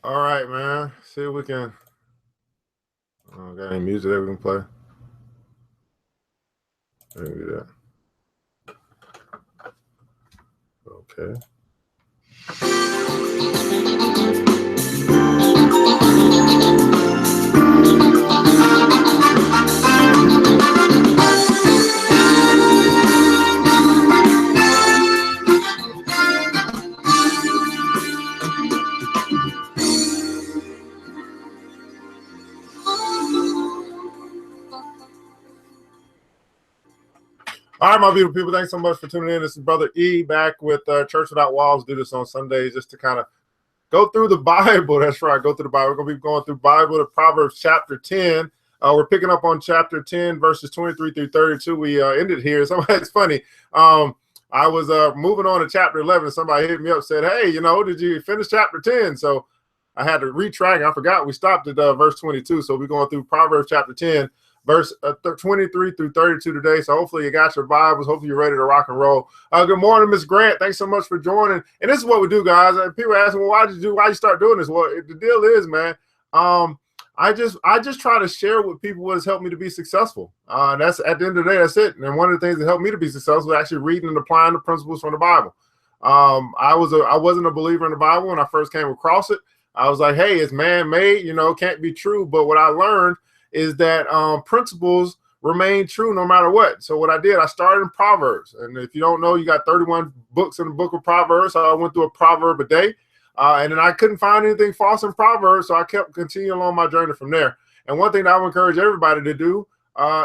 All right, man. See if we can. Got any music that we can play? Let me do that. Okay. All right, my beautiful people, thanks so much for tuning in. This is Brother E back with Church Without Walls. Do this on Sundays just to kind of go through the Bible. That's right, go through the Bible. We're going to be going through Bible to Proverbs chapter 10. We're picking up on chapter 10, verses 23 through 32. We ended here. It's funny. I was moving on to chapter 11. Somebody hit me up, said, hey, did you finish chapter 10? So I had to retrack. I forgot we stopped at verse 22. So we're going through Proverbs chapter 10. Verse 23 through 32 today. So hopefully you got your Bibles. Hopefully you're ready to rock and roll. Good morning, Miss Grant. Thanks so much for joining. And this is what we do, guys. People ask me, well, why you start doing this? Well, the deal is, man, I just try to share with people what has helped me to be successful. That's at the end of the day, that's it. And one of the things that helped me to be successful was actually reading and applying the principles from the Bible. I wasn't a believer in the Bible when I first came across it. I was like, hey, it's man-made, can't be true. But what I learned is that principles remain true no matter what. So what I did, I started in Proverbs. And if you don't know, you got 31 books in the book of Proverbs. So I went through a proverb a day. And then I couldn't find anything false in Proverbs. So I kept continuing along my journey from there. And one thing that I would encourage everybody to do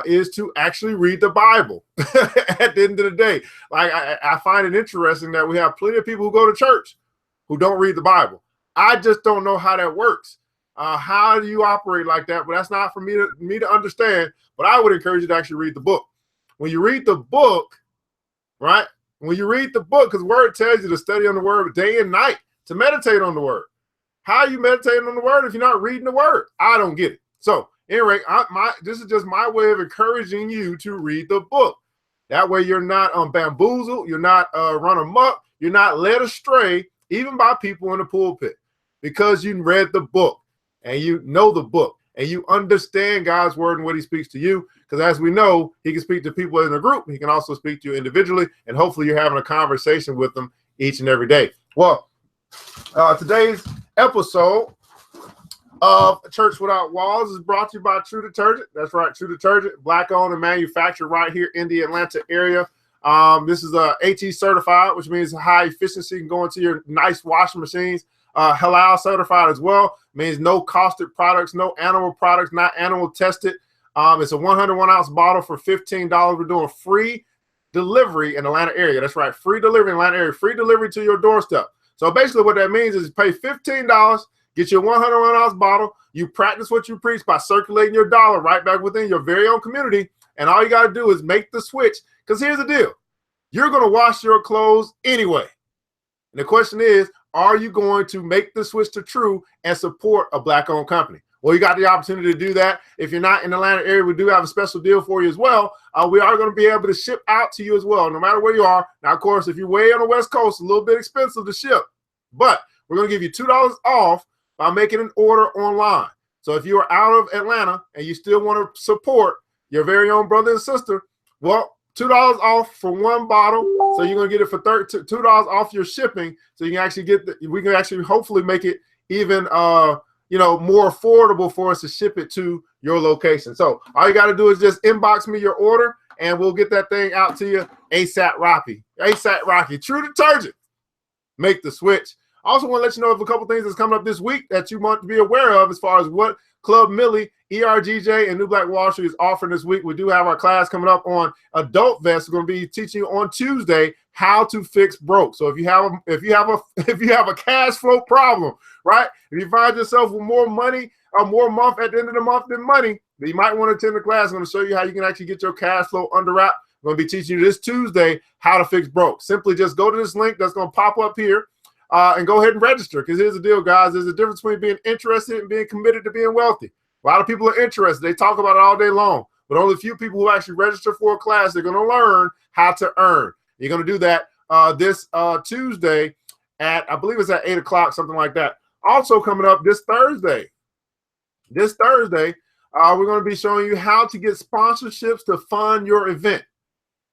is to actually read the Bible at the end of the day. Like I find it interesting that we have plenty of people who go to church who don't read the Bible. I just don't know how that works. How do you operate like that? But that's not for me to understand. But I would encourage you to actually read the book. When you read the book, right? When you read the book, because the word tells you to study on the word day and night, to meditate on the word. How are you meditating on the word if you're not reading the word? I don't get it. So anyway, this is just my way of encouraging you to read the book. That way you're not bamboozled, you're not run amok, you're not led astray, even by people in the pulpit, because you read the book. And you know the book, and you understand God's word and what he speaks to you. Because as we know, he can speak to people in a group. He can also speak to you individually. And hopefully you're having a conversation with them each and every day. Well, today's episode of Church Without Walls is brought to you by True Detergent. That's right, True Detergent, black owned and manufactured right here in the Atlanta area. This is AT certified, which means high efficiency, can go into your nice washing machines. Halal certified as well, means no caustic products, no animal products, not animal tested. It's a 101 ounce bottle for $15. We're doing free delivery in the Atlanta area. That's right, free delivery in the Atlanta area, free delivery to your doorstep. So basically what that means is you pay $15, get your 101 ounce bottle, you practice what you preach by circulating your dollar right back within your very own community, and all you got to do is make the switch. Because here's the deal, you're going to wash your clothes anyway. And the question is, are you going to make the switch to True and support a black-owned company? Well, you got the opportunity to do that. If you're not in the Atlanta area, we do have a special deal for you as well. We are going to be able to ship out to you as well, no matter where you are. Now, of course, if you're way on the West Coast, a little bit expensive to ship. But we're going to give you $2 off by making an order online. So if you are out of Atlanta and you still want to support your very own brother and sister, well, $2 off for one bottle, so you're gonna get it for $2 off your shipping. So you can actually we can actually hopefully make it even more affordable for us to ship it to your location. So all you got to do is just inbox me your order, and we'll get that thing out to you ASAP Rocky. True Detergent. Make the switch. I also want to let you know of a couple things that's coming up this week that you want to be aware of as far as what Club Millie, ERGJ, and New Black Wall Street is offering this week. We do have our class coming up on Adult Vest. We're going to be teaching you on Tuesday how to fix broke. So if you have a cash flow problem, right? If you find yourself with more money or more month at the end of the month than money, then you might want to attend the class. I'm going to show you how you can actually get your cash flow under wrap. I'm going to be teaching you this Tuesday how to fix broke. Simply just go to this link that's going to pop up here. And go ahead and register, because here's the deal, guys. There's a difference between being interested and being committed to being wealthy. A lot of people are interested. They talk about it all day long, but only a few people who actually register for a class, they're going to learn how to earn. You're going to do that this Tuesday at, I believe it's at 8 o'clock, something like that. Also coming up this Thursday, we're going to be showing you how to get sponsorships to fund your event.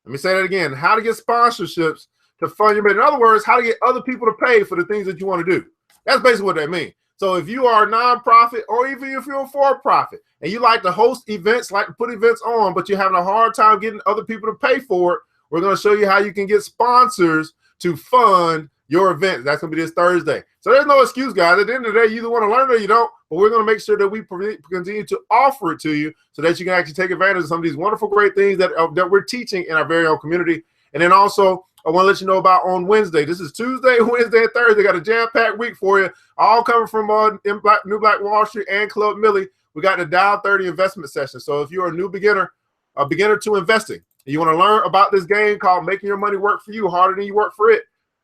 Let me say that again, how to get sponsorships to fund your event. In other words, how to get other people to pay for the things that you want to do. That's basically what that means. So if you are a nonprofit, or even if you're a for-profit and you like to host events, like to put events on, but you're having a hard time getting other people to pay for it, we're going to show you how you can get sponsors to fund your event. That's going to be this Thursday. So there's no excuse, guys. At the end of the day, you either want to learn it or you don't, but we're going to make sure that we continue to offer it to you so that you can actually take advantage of some of these wonderful, great things that we're teaching in our very own community. And then also, I want to let you know about on Wednesday. This is Tuesday, Wednesday, and Thursday. Got a jam-packed week for you, all coming from New Black Wall Street and Club Millie. We got the Dow 30 investment session. So if you're a beginner to investing, and you want to learn about this game called Making Your Money Work for You harder than you work for it,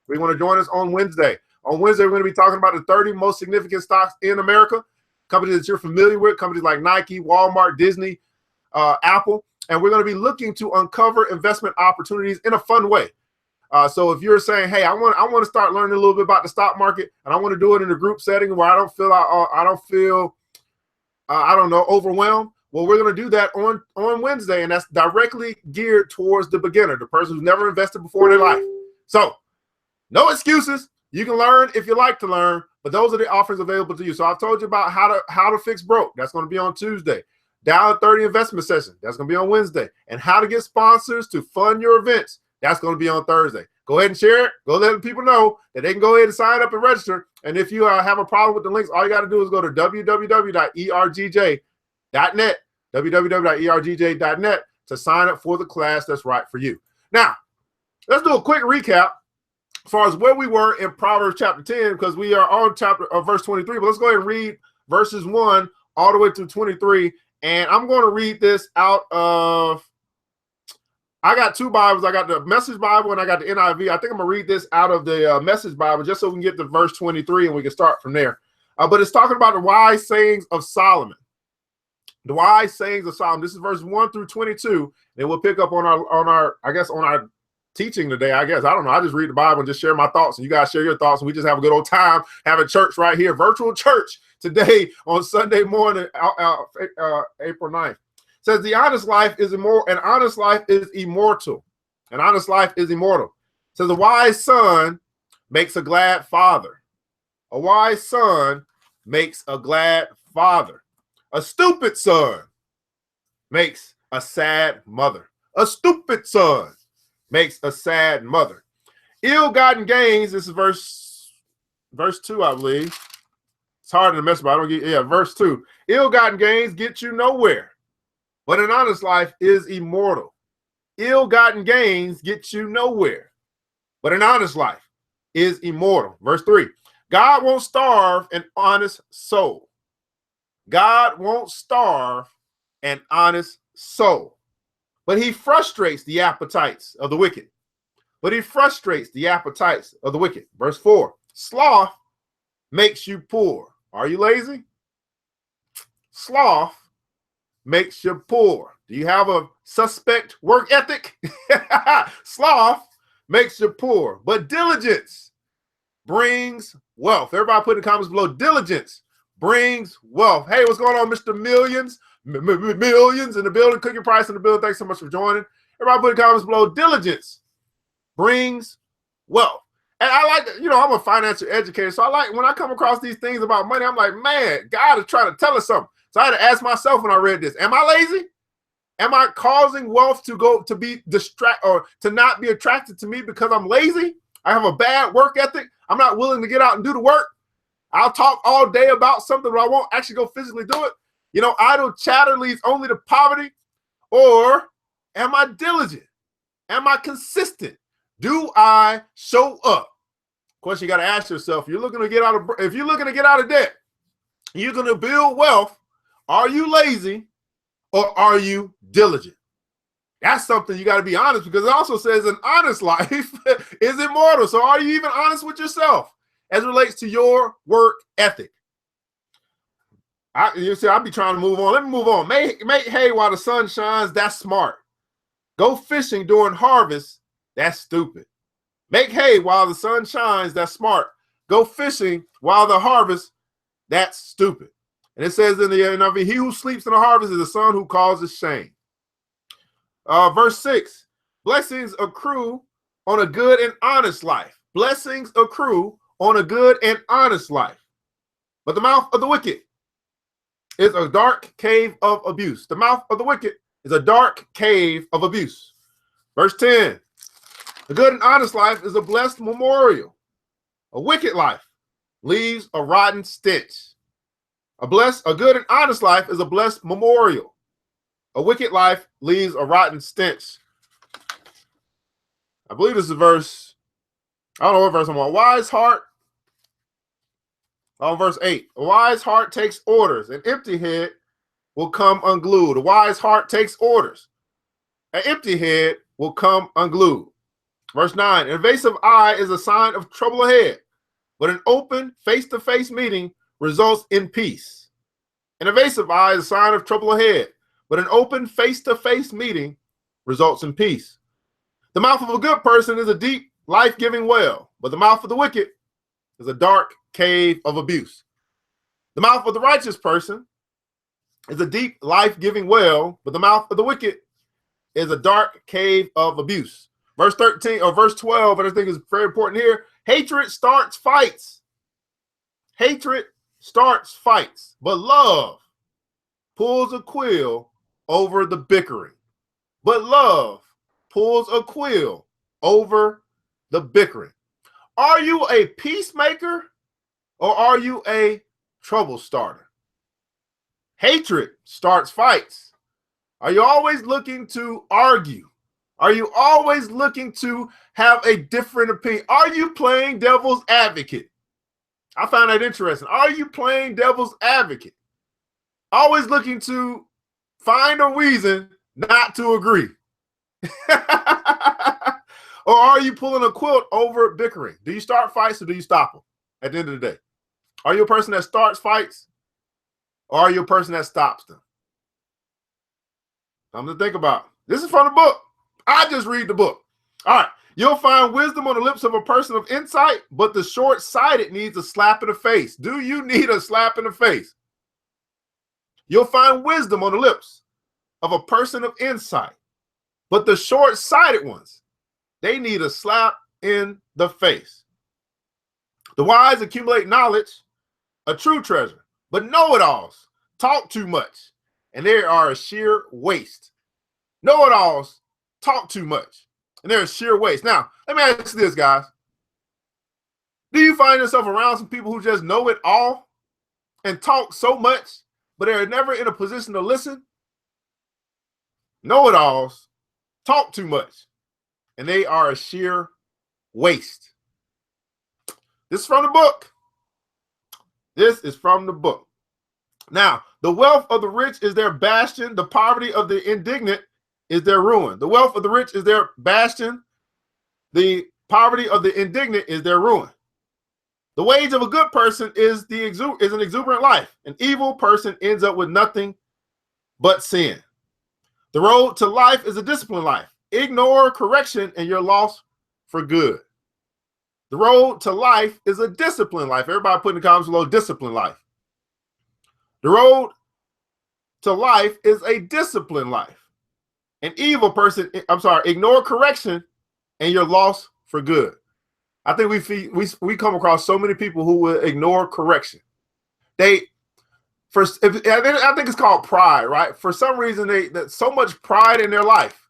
we want to join us on Wednesday. On Wednesday, we're going to be talking about the 30 most significant stocks in America, companies that you're familiar with, companies like Nike, Walmart, Disney, Apple, and we're going to be looking to uncover investment opportunities in a fun way. So if you're saying, hey, I want to start learning a little bit about the stock market, and I want to do it in a group setting where I don't feel overwhelmed. Well, we're going to do that on Wednesday, and that's directly geared towards the beginner, the person who's never invested before in their life. So no excuses. You can learn if you like to learn, but those are the offers available to you. So I've told you about how to fix broke. That's going to be on Tuesday. Dow 30 investment session. That's going to be on Wednesday. And how to get sponsors to fund your events. That's going to be on Thursday. Go ahead and share it. Go let people know that they can go ahead and sign up and register. And if you have a problem with the links, all you got to do is go to www.ergj.net, www.ergj.net to sign up for the class that's right for you. Now, let's do a quick recap as far as where we were in Proverbs chapter 10, because we are on verse 23. But let's go ahead and read verses 1 all the way to 23. And I'm going to read this out of, I got two Bibles. I got the Message Bible and I got the NIV. I think I'm going to read this out of the Message Bible just so we can get to verse 23 and we can start from there. But it's talking about the wise sayings of Solomon. The wise sayings of Solomon. This is verse 1 through 22. And we'll pick up on our teaching today. I don't know. I just read the Bible and just share my thoughts, and you guys share your thoughts, and we just have a good old time having church right here, virtual church today on Sunday morning, April 9th. It says the honest life is immortal. An honest life is immortal. An honest life is immortal. It says the wise son makes a glad father. A wise son makes a glad father. A stupid son makes a sad mother. A stupid son makes a sad mother. Ill-gotten gains, this is verse 2, I believe. It's hard to mess about. Verse 2. Ill-gotten gains get you nowhere, but an honest life is immortal. Ill-gotten gains get you nowhere, but an honest life is immortal. Verse 3. God won't starve an honest soul. God won't starve an honest soul, but he frustrates the appetites of the wicked. But he frustrates the appetites of the wicked. Verse 4. Sloth makes you poor. Are you lazy? Sloth makes you poor. Do you have a suspect work ethic? Sloth makes you poor, but diligence brings wealth. Everybody put in the comments below, diligence brings wealth. Hey, what's going on, Mr. Millions? Millions in the building. Cookie Price in the building. Thanks so much for joining. Everybody put in the comments below, diligence brings wealth. And I like, I'm a financial educator, so I like when I come across these things about money, I'm like, man, God is trying to tell us something. So I had to ask myself when I read this, am I lazy? Am I causing wealth to be distracted or to not be attracted to me because I'm lazy? I have a bad work ethic. I'm not willing to get out and do the work. I'll talk all day about something, but I won't actually go physically do it. Idle chatter leads only to poverty. Or am I diligent? Am I consistent? Do I show up? Question you got to ask yourself: if you're looking to get out of debt, you're going to build wealth. Are you lazy or are you diligent? That's something you got to be honest, because it also says an honest life is immortal. So are you even honest with yourself as it relates to your work ethic? I'll be trying to move on. Let me move on. Make hay while the sun shines. That's smart. Go fishing during harvest. That's stupid. Make hay while the sun shines. That's smart. Go fishing while the harvest. That's stupid. And it says in the NIV, he who sleeps in the harvest is the son who causes shame. Verse 6, blessings accrue on a good and honest life. Blessings accrue on a good and honest life. But the mouth of the wicked is a dark cave of abuse. The mouth of the wicked is a dark cave of abuse. Verse 10, a good and honest life is a blessed memorial. A wicked life leaves a rotten stench. A good and honest life is a blessed memorial. A wicked life leaves a rotten stench. I believe this is verse, I don't know what verse I'm on. Wise heart, on verse 8. A wise heart takes orders. An empty head will come unglued. A wise heart takes orders. An empty head will come unglued. Verse 9. An evasive eye is a sign of trouble ahead, but an open face-to-face meeting results in peace. An evasive eye is a sign of trouble ahead, but an open face-to-face meeting results in peace. The mouth of a good person is a deep, life-giving well, but the mouth of the wicked is a dark cave of abuse. The mouth of the righteous person is a deep, life-giving well, but the mouth of the wicked is a dark cave of abuse. Verse 13 or verse 12, and I think is very important here. Hatred starts fights. Hatred starts fights, but love pulls a quill over the bickering. But love pulls a quill over the bickering. Are you a peacemaker or are you a trouble starter? Hatred starts fights. Are you always looking to argue? Are you always looking to have a different opinion? Are you playing devil's advocate? I find that interesting. Are you playing devil's advocate? Always looking to find a reason not to agree. Or are you pulling a quilt over bickering? Do you start fights or do you stop them at the end of the day? Are you a person that starts fights or are you a person that stops them? Something to think about. This is from the book. I just read the book. All right. You'll find wisdom on the lips of a person of insight, but the short-sighted needs a slap in the face. Do you need a slap in the face? You'll find wisdom on the lips of a person of insight, but the short-sighted ones, they need a slap in the face. The wise accumulate knowledge, a true treasure, but know-it-alls talk too much, and they are a sheer waste. Know-it-alls talk too much, and they're a sheer waste. Now, let me ask you this, guys. Do you find yourself around some people who just know it all and talk so much, but they're never in a position to listen? Know-it-alls talk too much, and they are a sheer waste. This is from the book. This is from the book. Now, the wealth of the rich is their bastion. The poverty of the indignant is their ruin. The wealth of the rich is their bastion. The poverty of the indignant is their ruin. The wage of a good person is an exuberant life. An evil person ends up with nothing but sin. The road to life is a disciplined life. Ignore correction and you're lost for good. The road to life is a disciplined life. Everybody put in the comments below, disciplined life. The road to life is a disciplined life. An evil person, ignore correction and you're lost for good. I think we come across so many people who will ignore correction. I think it's called pride, right? For some reason, there's so much pride in their life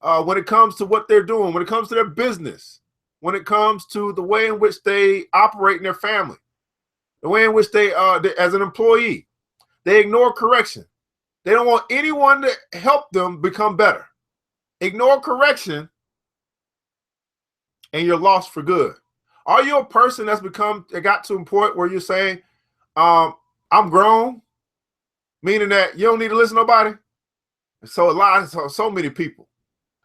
when it comes to what they're doing, when it comes to their business, when it comes to the way in which they operate in their family, the way in which they as an employee, they ignore correction. They don't want anyone to help them become better. Ignore correction and you're lost for good. Are you a person that got to a point where you're saying, I'm grown, meaning that you don't need to listen to nobody? So many people.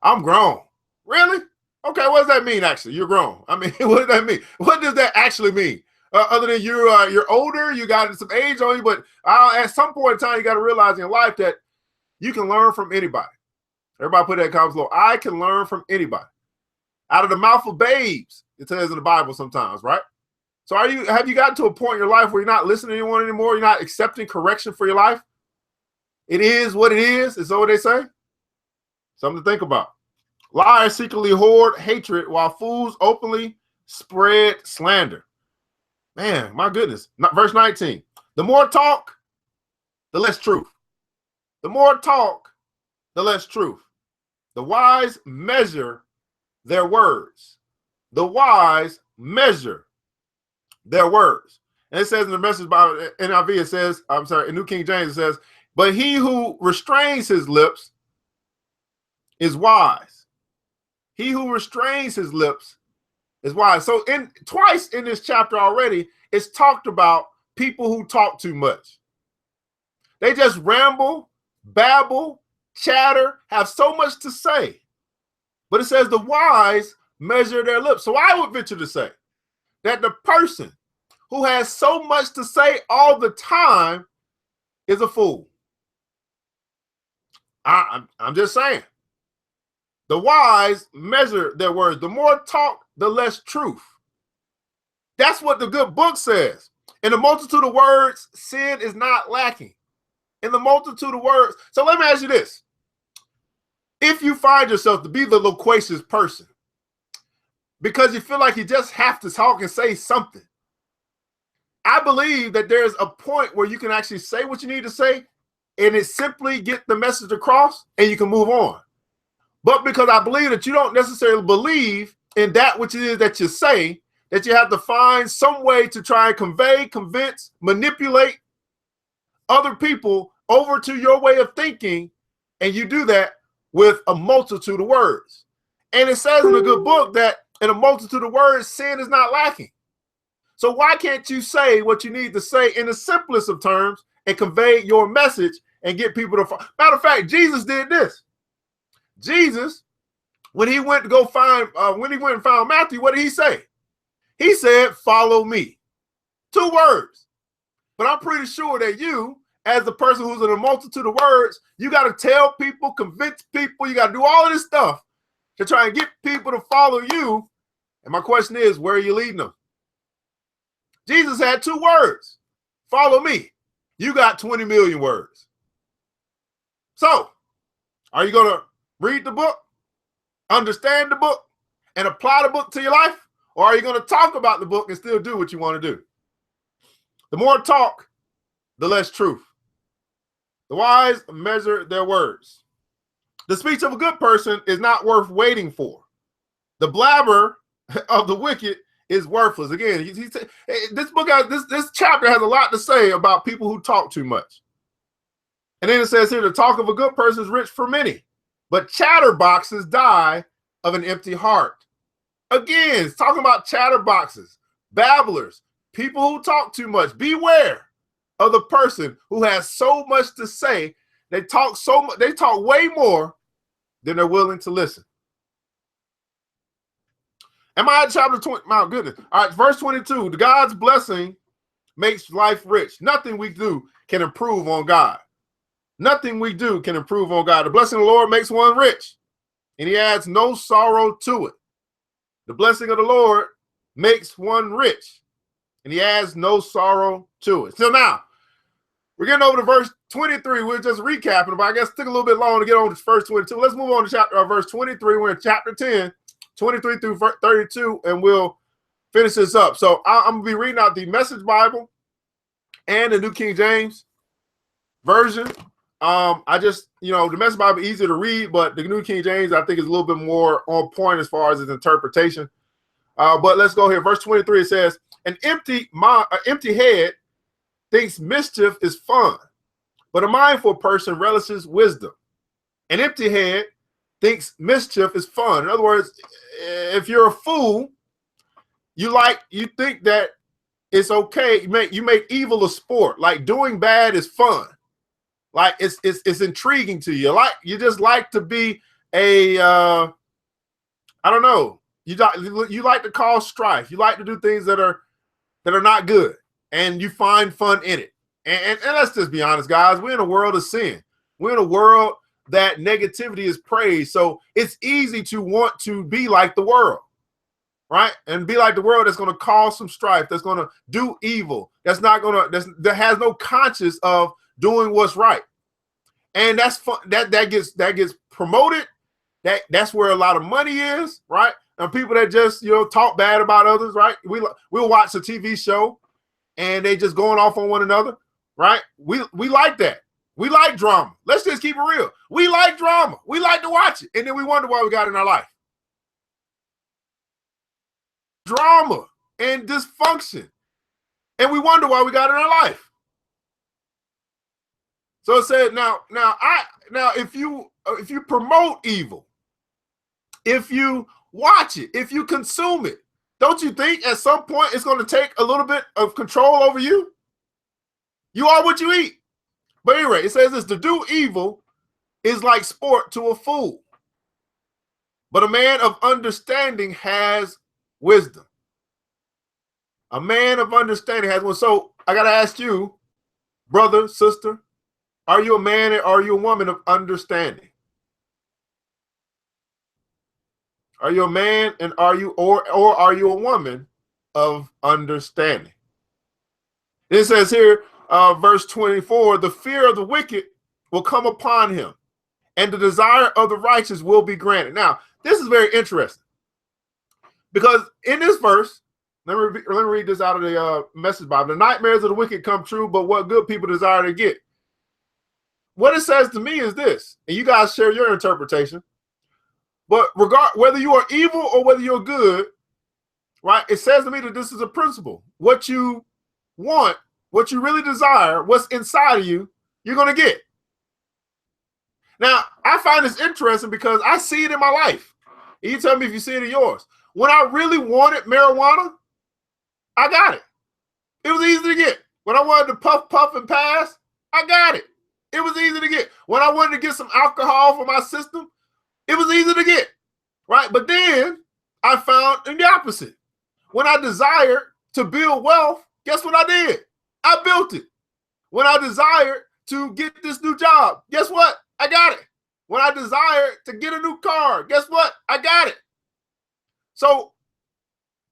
I'm grown. Really? Okay, what does that mean, actually? You're grown. I mean, what does that mean? What does that actually mean? Other than you're older, you got some age on you, but at some point in time, you got to realize in your life that you can learn from anybody. Everybody put that in comments below. I can learn from anybody. Out of the mouth of babes, it says in the Bible sometimes, right? So have you gotten to a point in your life where you're not listening to anyone anymore? You're not accepting correction for your life? It is what it is. Is that what they say? Something to think about. Liars secretly hoard hatred while fools openly spread slander. Man, my goodness. Verse 19. The more talk, the less truth. The more talk, the less truth. The wise measure their words. The wise measure their words. And it says in the Message Bible, NIV, it says, I'm sorry, in New King James, it says, but he who restrains his lips is wise. He who restrains his lips is wise. So twice in this chapter already, it's talked about people who talk too much. They just ramble, babble, chatter, have so much to say. But it says the wise measure their lips. So I would venture to say that the person who has so much to say all the time is a fool. I'm just saying. The wise measure their words. The more talk, the less truth. That's what the good book says. In the multitude of words, sin is not lacking. In the multitude of words. So let me ask you this. If you find yourself to be the loquacious person because you feel like you just have to talk and say something, I believe that there's a point where you can actually say what you need to say and it simply get the message across and you can move on. But because I believe that you don't necessarily believe in that which it is that you say, that you have to find some way to try and convey, convince, manipulate other people over to your way of thinking, and you do that with a multitude of words. And it says in the good book that in a multitude of words, sin is not lacking. So why can't you say what you need to say in the simplest of terms and convey your message and get people to follow? Matter of fact, Jesus did this. Jesus, when he went to and found Matthew, what did he say? He said, follow me. 2 words. But I'm pretty sure that you, as the person who's in a multitude of words, you got to tell people, convince people, you got to do all of this stuff to try and get people to follow you. And my question is, where are you leading them? Jesus had 2 words. Follow me. You got 20 million words. So, are you going to read the book, understand the book, and apply the book to your life? Or are you going to talk about the book and still do what you want to do? The more talk, the less truth. The wise measure their words. The speech of a good person is not worth waiting for. The blabber of the wicked is worthless. Again, this chapter has a lot to say about people who talk too much. And then it says here, the talk of a good person is rich for many, but chatterboxes die of an empty heart. Again, it's talking about chatterboxes, babblers, people who talk too much. Beware of the person who has so much to say. They talk so much, they talk way more than they're willing to listen. Am I at chapter 20? My goodness. All right, verse 22. The God's blessing makes life rich. Nothing we do can improve on God. Nothing we do can improve on God. The blessing of the Lord makes one rich, and he adds no sorrow to it. The blessing of the Lord makes one rich, and he adds no sorrow to it. So now, we're getting over to verse 23. We're just recapping, but I guess it took a little bit long to get on to verse 22. Let's move on to verse 23. We're in chapter 10, 23 through 32, and we'll finish this up. So I'm going to be reading out the Message Bible and the New King James Version. The Message Bible easier to read, but the New King James, I think, is a little bit more on point as far as its interpretation. But let's go here. Verse 23, it says, an empty head thinks mischief is fun, but a mindful person relishes wisdom. An empty head thinks mischief is fun. In other words, if you're a fool, you think that it's okay. You make evil a sport. Like doing bad is fun. Like it's intriguing to you. Like you just like to be I don't know. You like to cause strife. You like to do things that are not good, and you find fun in it. And let's just be honest, guys. We're in a world of sin. We're in a world that negativity is praised. So it's easy to want to be like the world, right? And be like the world that's going to cause some strife, that's going to do evil, that has no conscience of doing what's right. And that's fun. That gets promoted. That's where a lot of money is, right? And people that just talk bad about others, right? We'll watch a TV show and they just going off on one another, right? We like that. We like drama. Let's just keep it real. We like drama. We like to watch it. And then we wonder why we got in our life. Drama and dysfunction. And we wonder why we got in our life. So it said, now if you promote evil, if you watch it, if you consume it, don't you think at some point it's going to take a little bit of control over you? You are what you eat. But anyway, it says this: to do evil is like sport to a fool, but a man of understanding has wisdom. A man of understanding has wisdom. So I got to ask you, brother, sister, are you a man or are you a woman of understanding? Are you a man and are you or are you a woman of understanding? It says here, verse 24, the fear of the wicked will come upon him, and the desire of the righteous will be granted. Now, this is very interesting because in this verse, let me read this out of the Message Bible. The nightmares of the wicked come true, but what good people desire to get. What it says to me is this, and you guys share your interpretation. But whether you are evil or whether you're good, right? It says to me that this is a principle. What you want, what you really desire, what's inside of you, you're going to get. Now, I find this interesting because I see it in my life. And you tell me if you see it in yours. When I really wanted marijuana, I got it. It was easy to get. When I wanted to puff and pass, I got it. It was easy to get. When I wanted to get some alcohol for my system, it was easy to get, right? But then I found the opposite. When I desired to build wealth, guess what I did? I built it. When I desired to get this new job, guess what? I got it. When I desired to get a new car, guess what? I got it. So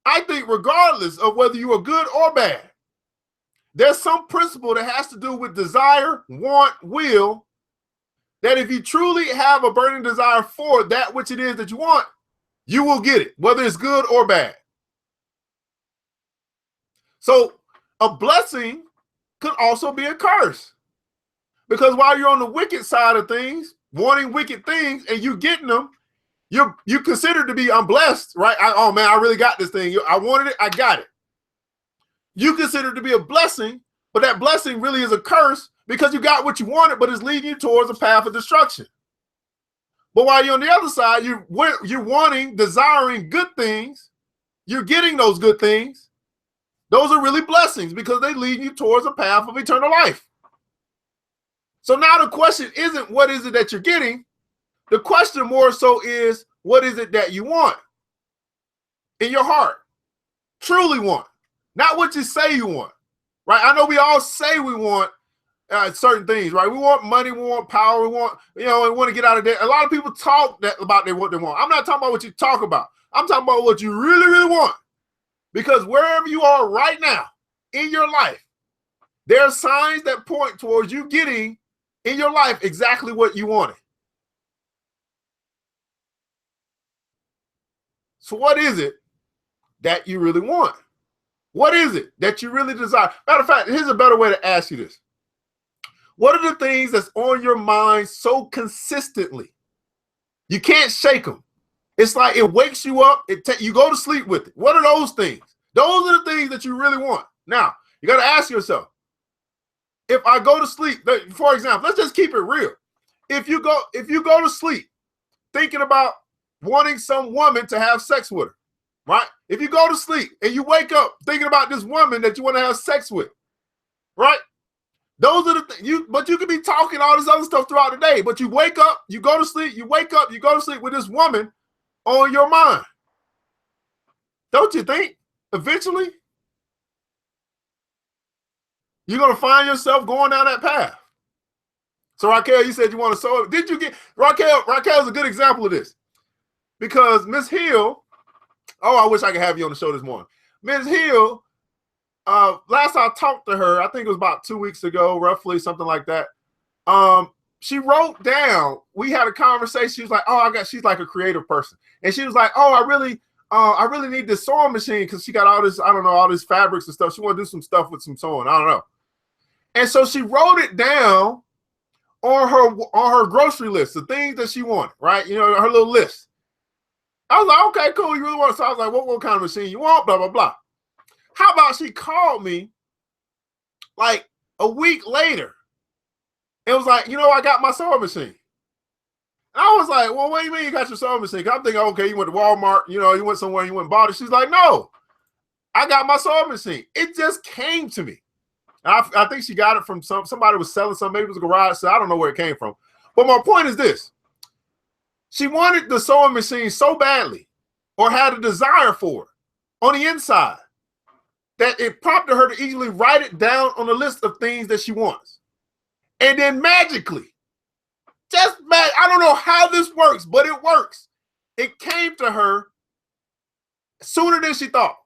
I think regardless of whether you are good or bad, there's some principle that has to do with desire, want, will, that if you truly have a burning desire for that which it is that you want, you will get it, whether it's good or bad. So a blessing could also be a curse. Because while you're on the wicked side of things, wanting wicked things, and you getting them, you consider to be, I'm blessed, right? Oh man, I really got this thing. I wanted it, I got it. You consider it to be a blessing, but that blessing really is a curse because you got what you wanted, but it's leading you towards a path of destruction. But while you're on the other side, you're wanting, desiring good things, you're getting those good things. Those are really blessings because they lead you towards a path of eternal life. So now the question isn't what is it that you're getting? The question more so is what is it that you want in your heart? Truly want. Not what you say you want, right? I know we all say we want certain things, right? We want money, we want power, we want, we want to get out of debt. A lot of people talk about what they want. I'm not talking about what you talk about. I'm talking about what you really, really want. Because wherever you are right now in your life, there are signs that point towards you getting in your life exactly what you wanted. So what is it that you really want? What is it that you really desire? Matter of fact, here's a better way to ask you this. What are the things that's on your mind so consistently? You can't shake them. It's like it wakes you up. You go to sleep with it. What are those things? Those are the things that you really want. Now, you got to ask yourself, if I go to sleep, for example, let's just keep it real. If you go to sleep thinking about wanting some woman to have sex with her, right? If you go to sleep and you wake up thinking about this woman that you want to have sex with, right? Those are the things but you could be talking all this other stuff throughout the day, but you wake up, you go to sleep, you wake up, you go to sleep with this woman on your mind. Don't you think eventually you're going to find yourself going down that path? So Raquel, you said you want to sow it. Did you get Raquel? Raquel is a good example of this because Miss Hill, Oh, I wish I could have you on the show this morning. Ms. Hill, last I talked to her, I think it was about 2 weeks ago, roughly, something like that. She wrote down, we had a conversation. She was like, she's like a creative person. And she was like, I really need this sewing machine because she got all this, all these fabrics and stuff. She want to do some stuff with some sewing. I don't know. And so she wrote it down on her grocery list, the things that she wanted, right? Her little list. I was like, okay, cool. You really want it? So I was like, what kind of machine you want? Blah, blah, blah. How about she called me like a week later? It was like, I got my sewing machine. I was like, well, what do you mean you got your sewing machine? I'm thinking, okay, you went to Walmart, you went somewhere, you went and bought it. She's like, no, I got my sewing machine. It just came to me. I think she got it from somebody was selling something. Maybe it was a garage sale. I don't know where it came from. But my point is this. She wanted the sewing machine so badly, or had a desire for it on the inside, that it prompted her to easily write it down on a list of things that she wants. And then magically, I don't know how this works, but it works. It came to her sooner than she thought.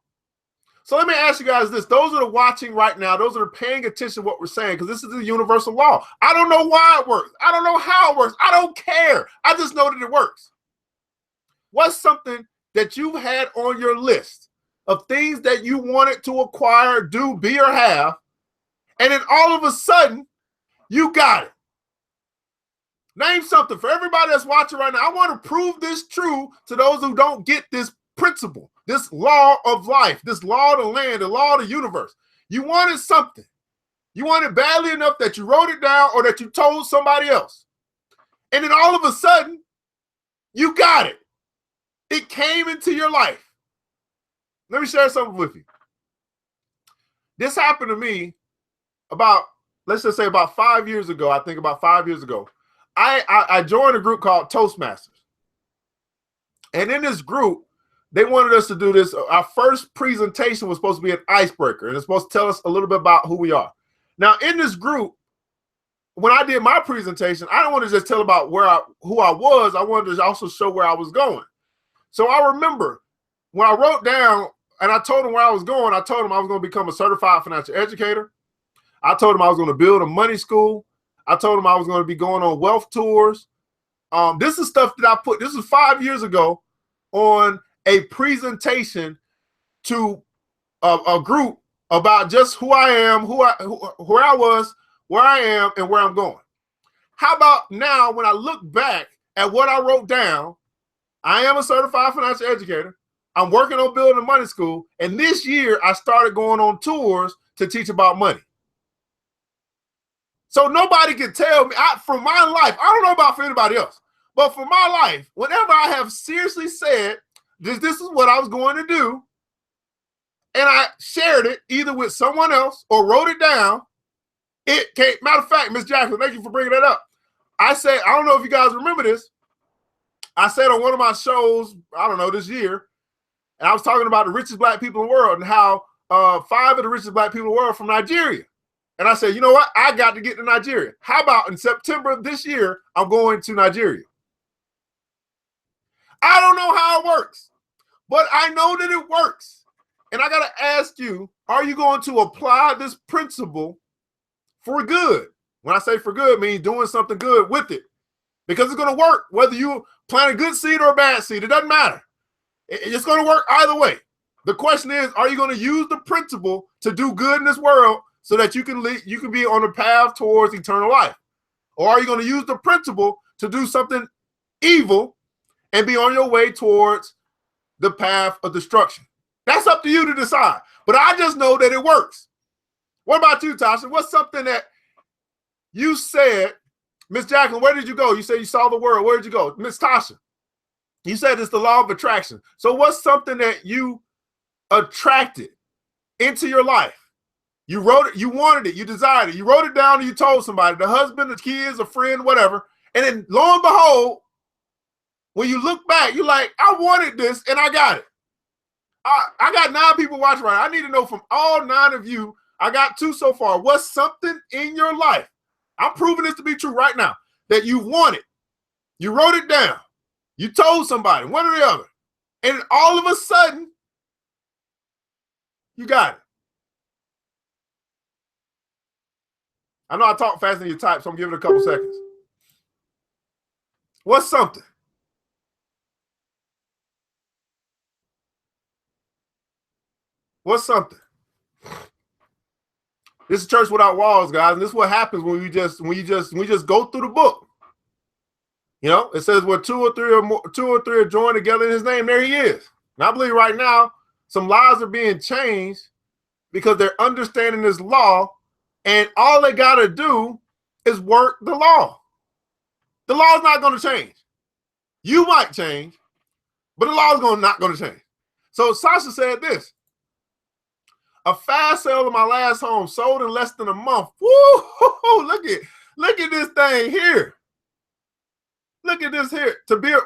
So let me ask you guys this. Those that are watching right now, those that are paying attention to what we're saying, because this is the universal law. I don't know why it works. I don't know how it works. I don't care. I just know that it works. What's something that you've had on your list of things that you wanted to acquire, do, be, or have, and then all of a sudden, you got it? Name something for everybody that's watching right now. I want to prove this true to those who don't get this principle, this law of life, this law of the land, the law of the universe. You wanted something. You wanted it badly enough that you wrote it down or that you told somebody else. And then all of a sudden, you got it. It came into your life. Let me share something with you. This happened to me let's just say about 5 years ago. I think about 5 years ago. I joined a group called Toastmasters. And in this group, they wanted us to do this. Our first presentation was supposed to be an icebreaker, and it's supposed to tell us a little bit about who we are. Now, in this group, when I did my presentation, I didn't want to just tell about who I was. I wanted to also show where I was going. So I remember when I wrote down and I told them where I was going, I told them I was going to become a certified financial educator. I told them I was going to build a money school. I told them I was going to be going on wealth tours. This is stuff that I put, this was 5 years ago, on a presentation to a group about just who I am, where I was, where I am, and where I'm going. How about now, when I look back at what I wrote down, I am a certified financial educator. I'm working on building a money school. And this year, I started going on tours to teach about money. So nobody can tell me, from my life, I don't know about for anybody else, but for my life, whenever I have seriously said, this is what I was going to do, and I shared it either with someone else or wrote it down, it came. Matter of fact, Miss Jacqueline, thank you for bringing that up. I said, I don't know if you guys remember this. I said on one of my shows, I don't know, this year, and I was talking about the richest black people in the world and how 5 of the richest black people in the world are from Nigeria. And I said, you know what? I got to get to Nigeria. How about in September of this year, I'm going to Nigeria? I don't know how it works, but I know that it works. And I got to ask you, are you going to apply this principle for good? When I say for good, it means doing something good with it, because it's going to work whether you plant a good seed or a bad seed. It doesn't matter. It's going to work either way. The question is, are you going to use the principle to do good in this world so that you can be on the path towards eternal life? Or are you going to use the principle to do something evil and be on your way towards the path of destruction? That's up to you to decide. But I just know that it works. What about you, Tasha? What's something that you said, Miss Jacqueline, where did you go? You said you saw the world. Where did you go? Miss Tasha, you said it's the law of attraction. So what's something that you attracted into your life? You wrote it, you wanted it, you desired it, you wrote it down and you told somebody, the husband, the kids, a friend, whatever. And then lo and behold, when you look back, you're like, I wanted this and I got it. I got 9 people watching right now. I need to know from all 9 of you, I got 2 so far. What's something in your life? I'm proving this to be true right now, that you wanted. You wrote it down. You told somebody, one or the other. And all of a sudden, you got it. I know I talk faster than you type, so I'm giving it a couple seconds. What's something? What's something? This is Church Without Walls, guys, and this is what happens when we just go through the book. You know, it says where two or three are joined together in his name, there he is. And I believe right now some lives are being changed because they're understanding this law, and all they got to do is work the law. The law is not going to change. You might change, but the law is not going to change. So Sasha said this: a fast sale of my last home sold in less than a month. Woo! Look at this thing here. Look at this here.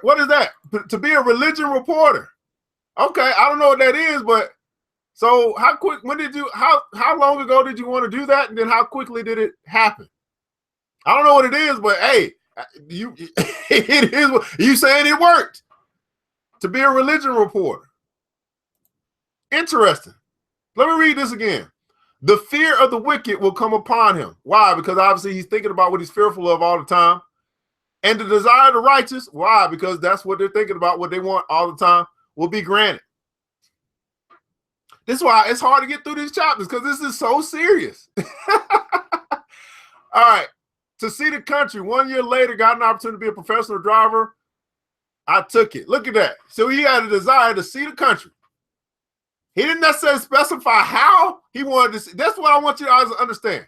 What is that? To be a religion reporter. Okay, I don't know what that is, but so how long ago did you want to do that? And then how quickly did it happen? I don't know what it is, but hey, it is. You saying it worked to be a religion reporter. Interesting. Let me read this again. The fear of the wicked will come upon him. Why? Because obviously he's thinking about what he's fearful of all the time. And the desire of the righteous, why? Because that's what they're thinking about, what they want all the time, will be granted. This is why it's hard to get through these chapters, because this is so serious. All right. To see the country, 1 year later, got an opportunity to be a professional driver. I took it. Look at that. So he had a desire to see the country. He didn't necessarily specify how he wanted to see. That's what I want you guys to understand.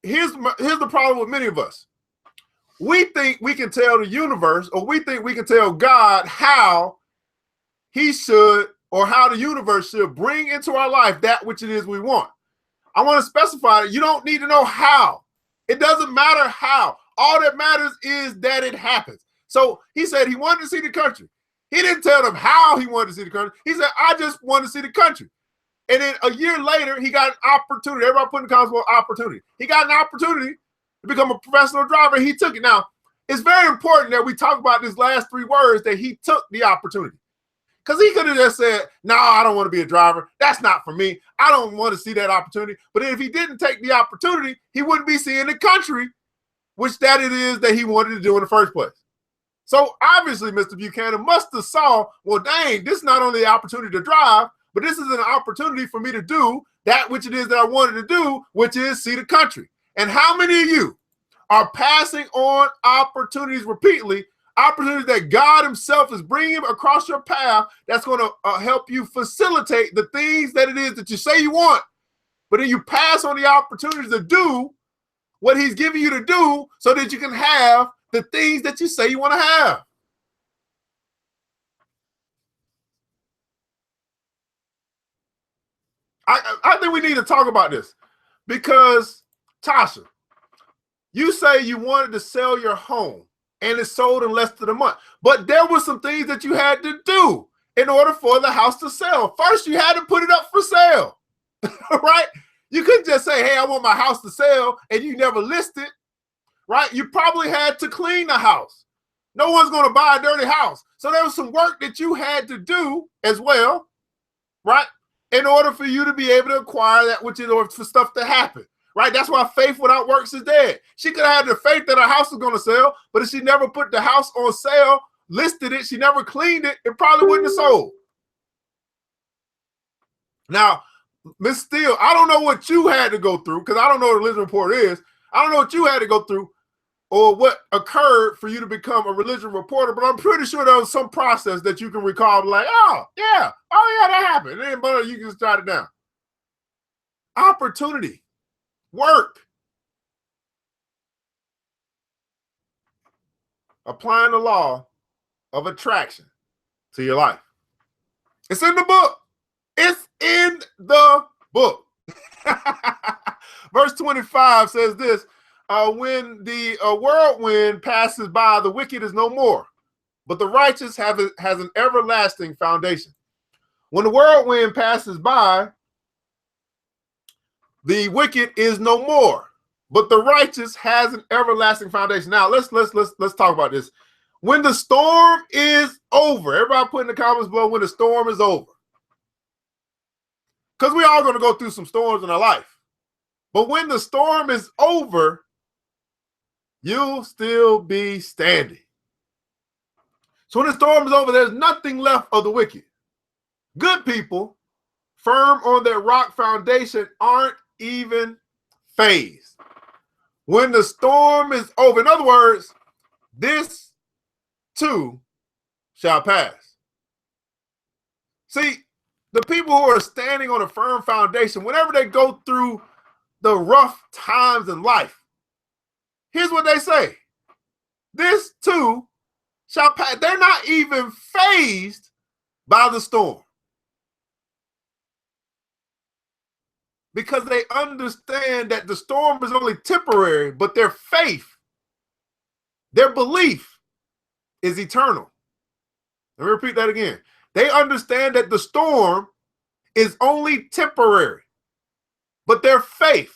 Here's the problem with many of us. We think we can tell the universe, or we think we can tell God how he should, or how the universe should bring into our life that which it is we want. I want to specify that you don't need to know how. It doesn't matter how. All that matters is that it happens. So he said he wanted to see the country. He didn't tell them how he wanted to see the country. He said, I just want to see the country. And then a year later, he got an opportunity. Everybody put in the comments about opportunity. He got an opportunity to become a professional driver. He took it. Now, it's very important that we talk about these last three words, that he took the opportunity. Because he could have just said, no, I don't want to be a driver. That's not for me. I don't want to see that opportunity. But if he didn't take the opportunity, he wouldn't be seeing the country, which that it is that he wanted to do in the first place. So obviously, Mr. Buchanan must have saw, well, dang, this is not only the opportunity to drive, but this is an opportunity for me to do that which it is that I wanted to do, which is see the country. And how many of you are passing on opportunities repeatedly, opportunities that God himself is bringing across your path that's going to help you facilitate the things that it is that you say you want, but then you pass on the opportunities to do what he's giving you to do so that you can have the things that you say you want to have. I think we need to talk about this, because Tasha, you say you wanted to sell your home and it sold in less than a month, but there were some things that you had to do in order for the house to sell. First, you had to put it up for sale, right? You couldn't just say, hey, I want my house to sell, and you never list it, right? You probably had to clean the house. No one's going to buy a dirty house. So there was some work that you had to do as well, right? In order for you to be able to acquire that which is, or for stuff to happen, right? That's why faith without works is dead. She could have had the faith that her house was going to sell, but if she never put the house on sale, listed it, she never cleaned it, it probably wouldn't have sold. Now, Miss Steele, I don't know what you had to go through, because I don't know what a religion report is. I don't know what you had to go through or what occurred for you to become a religion reporter, but I'm pretty sure there was some process that you can recall, like, oh, yeah, that happened. And then you can just jot it down. Opportunity, work, applying the law of attraction to your life. It's in the book. It's in the book. Verse 25 says this, when the whirlwind passes by, the wicked is no more, but the righteous has an everlasting foundation. When the whirlwind passes by, the wicked is no more, but the righteous has an everlasting foundation. Now let's talk about this. When the storm is over, everybody put in the comments below when the storm is over. Because we're all going to go through some storms in our life. But when the storm is over, you'll still be standing. So when the storm is over, there's nothing left of the wicked. Good people, firm on their rock foundation, aren't even phased. When the storm is over, in other words, this too shall pass. See, the people who are standing on a firm foundation, whenever they go through the rough times in life, here's what they say. This too shall pass. They're not even phased by the storm. Because they understand that the storm is only temporary, but their faith, their belief is eternal. Let me repeat that again. They understand that the storm is only temporary, but their faith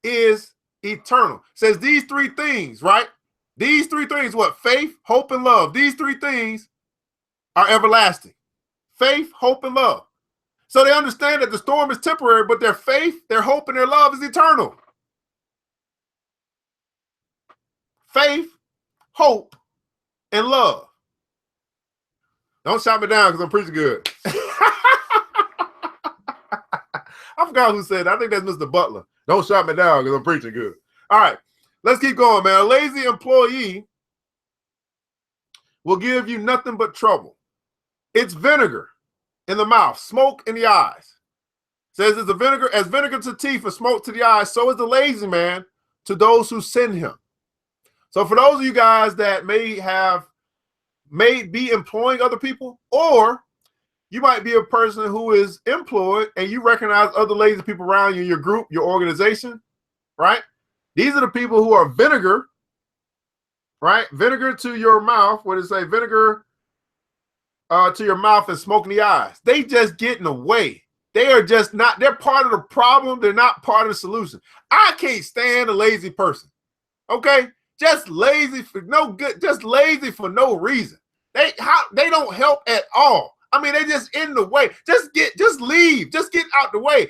is eternal. It says these three things, right? These three things, what? Faith, hope, and love. These three things are everlasting. Faith, hope, and love. So they understand that the storm is temporary, but their faith, their hope, and their love is eternal. Faith, hope, and love. Don't shout me down because I'm preaching good. I forgot who said that. I think that's Mr. Butler. Don't shout me down because I'm preaching good. All right, let's keep going, man. A lazy employee will give you nothing but trouble. It's vinegar in the mouth, smoke in the eyes. Says it's a vinegar, as vinegar to teeth and smoke to the eyes, so is the lazy man to those who send him. So for those of you guys that may be employing other people, or you might be a person who is employed and you recognize other lazy people around you, your group, your organization, right? These are the people who are vinegar, right? Vinegar to your mouth. What does it say? Vinegar to your mouth and smoke in the eyes. They just get in the way. They are just not, they're part of the problem. They're not part of the solution. I can't stand a lazy person. Okay? Just lazy for no good, just lazy for no reason. They don't help at all. I mean, they just in the way. Just leave. Just get out the way.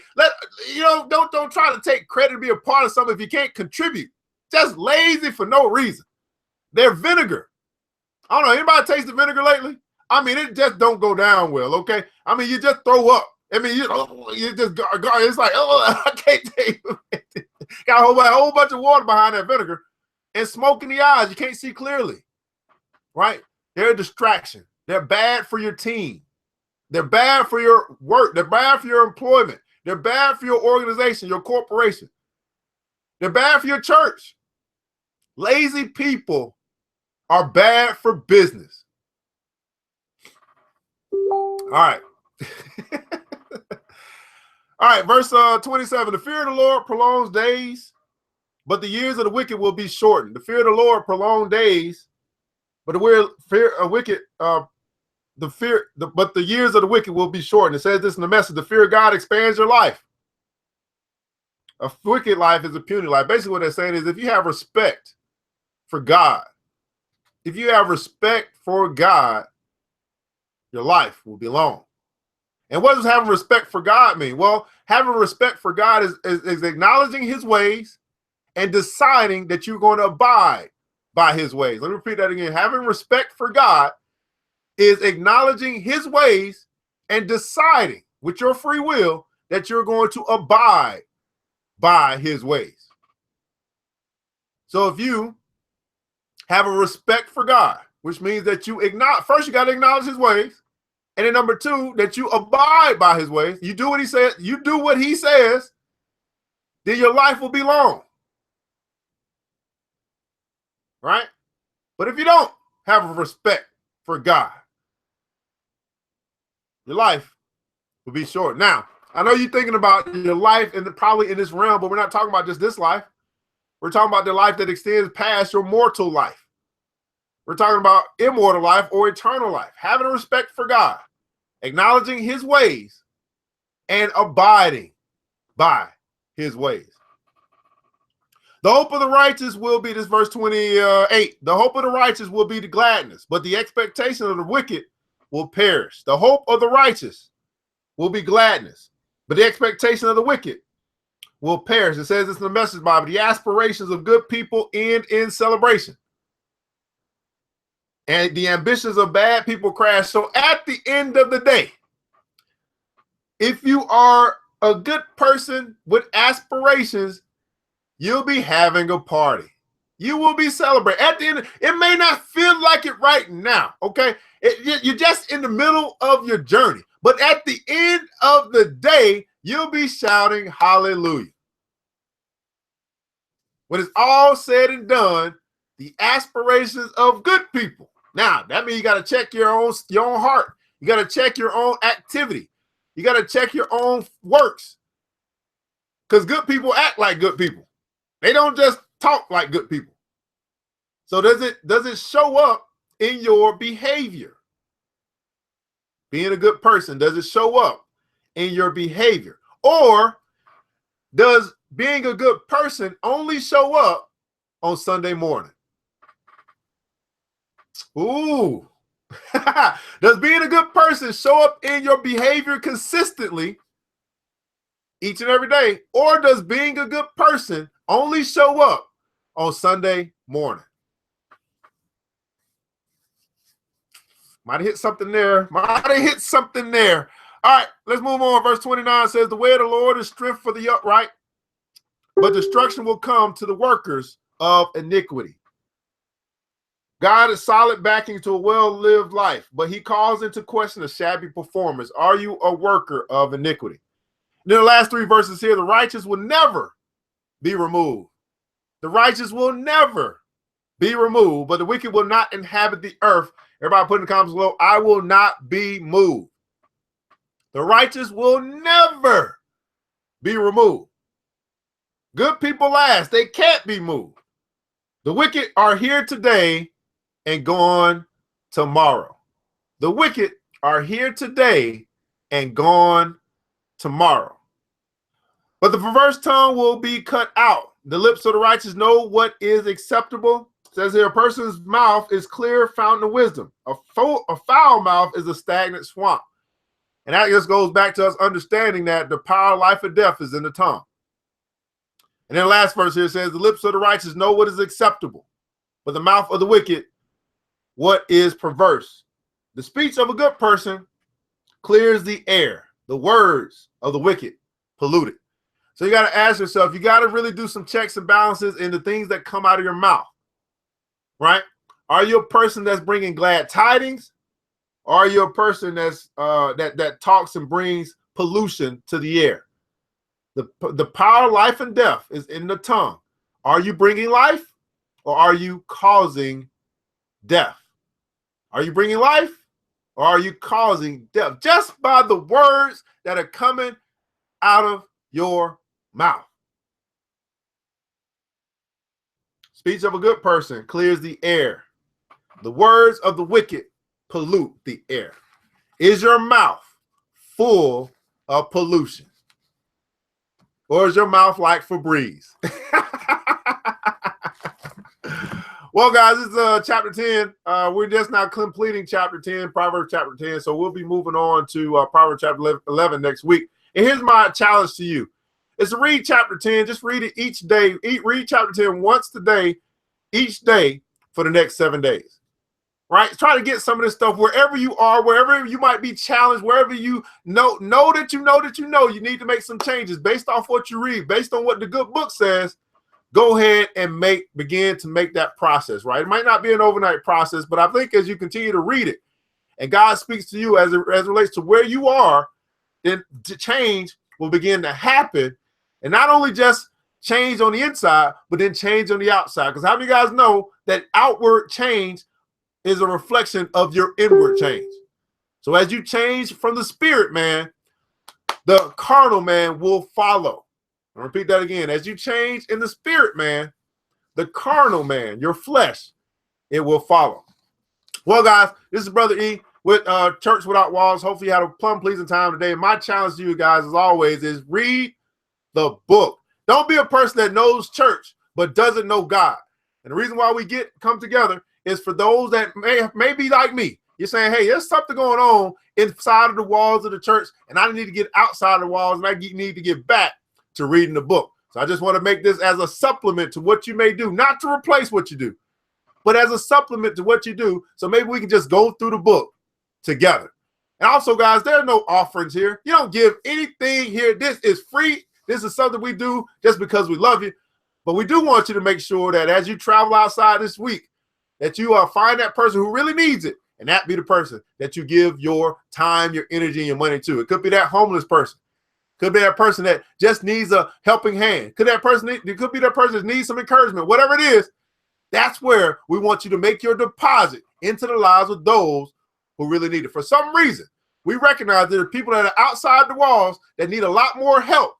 Don't try to take credit to be a part of something if you can't contribute. Just lazy for no reason. They're vinegar. I don't know. Anybody tasted vinegar lately? I mean, it just don't go down well. Okay. I mean, you just throw up. I mean, you just go. It's like, oh, I can't take it. Got a whole bunch of water behind that vinegar and smoke in the eyes. You can't see clearly. Right? They're a distraction. They're bad for your team. They're bad for your work. They're bad for your employment. They're bad for your organization, your corporation. They're bad for your church. Lazy people are bad for business. All right. All right, verse 27. The fear of the Lord prolongs days, but the years of the wicked will be shortened. The fear of the Lord prolongs days, but but the years of the wicked will be shortened. It says this in the message: the fear of God expands your life. A wicked life is a puny life. Basically, what they're saying is if you have respect for God, your life will be long. And what does having respect for God mean? Well, having respect for God is acknowledging his ways and deciding that you're going to abide by his ways. Let me repeat that again. Having respect for God is acknowledging his ways and deciding with your free will that you're going to abide by his ways. So if you have a respect for God, which means that you first you got to acknowledge his ways, and then number two, that you abide by his ways. You do what he says, then your life will be long. Right? But if you don't have a respect for God, your life will be short. Now, I know you're thinking about your life and probably in this realm, but we're not talking about just this life. We're talking about the life that extends past your mortal life. We're talking about immortal life or eternal life. Having a respect for God, acknowledging his ways, and abiding by his ways. The hope of the righteous will be, this verse 28, the hope of the righteous will be the gladness, but the expectation of the wicked will perish. The hope of the righteous will be gladness, but the expectation of the wicked will perish. It says this in the Message Bible. The aspirations of good people end in celebration, and the ambitions of bad people crash. So at the end of the day, if you are a good person with aspirations, you'll be having a party. You will be celebrating. At the end, it may not feel like it right now, okay? You're just in the middle of your journey. But at the end of the day, you'll be shouting hallelujah. When it's all said and done, the aspirations of good people. Now, that means you got to check your own heart. You got to check your own activity. You got to check your own works. Because good people act like good people. They don't just talk like good people. So does it show up in your behavior? Being a good person, does it show up in your behavior? Or does being a good person only show up on Sunday morning? Ooh. Does being a good person show up in your behavior consistently each and every day? Or does being a good person only show up on Sunday morning? Might have hit something there. Might have hit something there. All right, let's move on. Verse 29 says, the way of the Lord is strength for the upright, but destruction will come to the workers of iniquity. God is solid backing to a well-lived life, but he calls into question a shabby performance. Are you a worker of iniquity? And then the last three verses here, the righteous will never be removed. The righteous will never be removed, but the wicked will not inhabit the earth. Everybody put in the comments below, I will not be moved. The righteous will never be removed. Good people last. They can't be moved. The wicked are here today and gone tomorrow. The wicked are here today and gone tomorrow. But the perverse tongue will be cut out. The lips of the righteous know what is acceptable. It says here, a person's mouth is clear fountain of wisdom. A foul mouth is a stagnant swamp. And that just goes back to us understanding that the power of life and death is in the tongue. And then the last verse here says, the lips of the righteous know what is acceptable, but the mouth of the wicked, what is perverse. The speech of a good person clears the air. The words of the wicked pollute it. So you got to ask yourself, you got to really do some checks and balances in the things that come out of your mouth, right? Are you a person that's bringing glad tidings? Or are you a person that's that talks and brings pollution to the air? The power of life and death is in the tongue. Are you bringing life or are you causing death? Are you bringing life or are you causing death? Just by the words that are coming out of your mouth. Speech of a good person clears the air. The words of the wicked pollute the air. Is your mouth full of pollution? Or is your mouth like Febreze? Well, guys, this is chapter 10. We're just now completing chapter 10, Proverbs chapter 10. So we'll be moving on to Proverbs chapter 11 next week. And here's my challenge to you. Is to read chapter 10. Just read it each day. Read chapter 10 once today, each day for the next 7 days. Right? Try to get some of this stuff wherever you are, wherever you might be challenged, wherever you know that you need to make some changes based off what you read, based on what the good book says. Go ahead and begin to make that process, right? It might not be an overnight process, but I think as you continue to read it and God speaks to you as it relates to where you are, then the change will begin to happen. And not only just change on the inside, but then change on the outside. Because how many of you guys know that outward change is a reflection of your inward change? So as you change from the spirit man, the carnal man will follow. I'll repeat that again. As you change in the spirit man, the carnal man, your flesh, it will follow. Well, guys, this is Brother E with Church Without Walls. Hopefully you had a plum pleasing time today. My challenge to you guys, as always, is read the book. Don't be a person that knows church but doesn't know God. And the reason why we come together is for those that may be like me. You're saying, hey, there's something going on inside of the walls of the church, and I need to get outside the walls, and I need to get back to reading the book. So I just want to make this as a supplement to what you may do, not to replace what you do, but as a supplement to what you do. So maybe we can just go through the book together. And also, guys, there are no offerings here. You don't give anything here. This is free. This is something we do just because we love you. But we do want you to make sure that as you travel outside this week, that you find that person who really needs it, and that be the person that you give your time, your energy, and your money to. It could be that homeless person. Could be that person that just needs a helping hand. It could be that person that needs some encouragement. Whatever it is, that's where we want you to make your deposit into the lives of those who really need it. For some reason, we recognize there are people that are outside the walls that need a lot more help.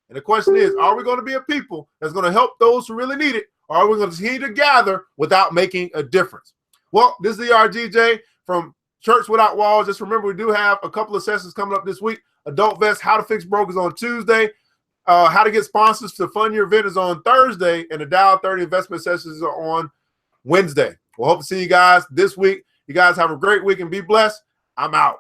And the question is, are we going to be a people that's going to help those who really need it, or are we going to continue to gather without making a difference? Well, this is the ERGJ from Church Without Walls. Just remember, we do have a couple of sessions coming up this week. Adult Vest, How to Fix Brokers on Tuesday. How to get sponsors to fund your event is on Thursday, and the Dow 30 investment sessions are on Wednesday. We'll hope to see you guys this week. You guys have a great week and be blessed. I'm out.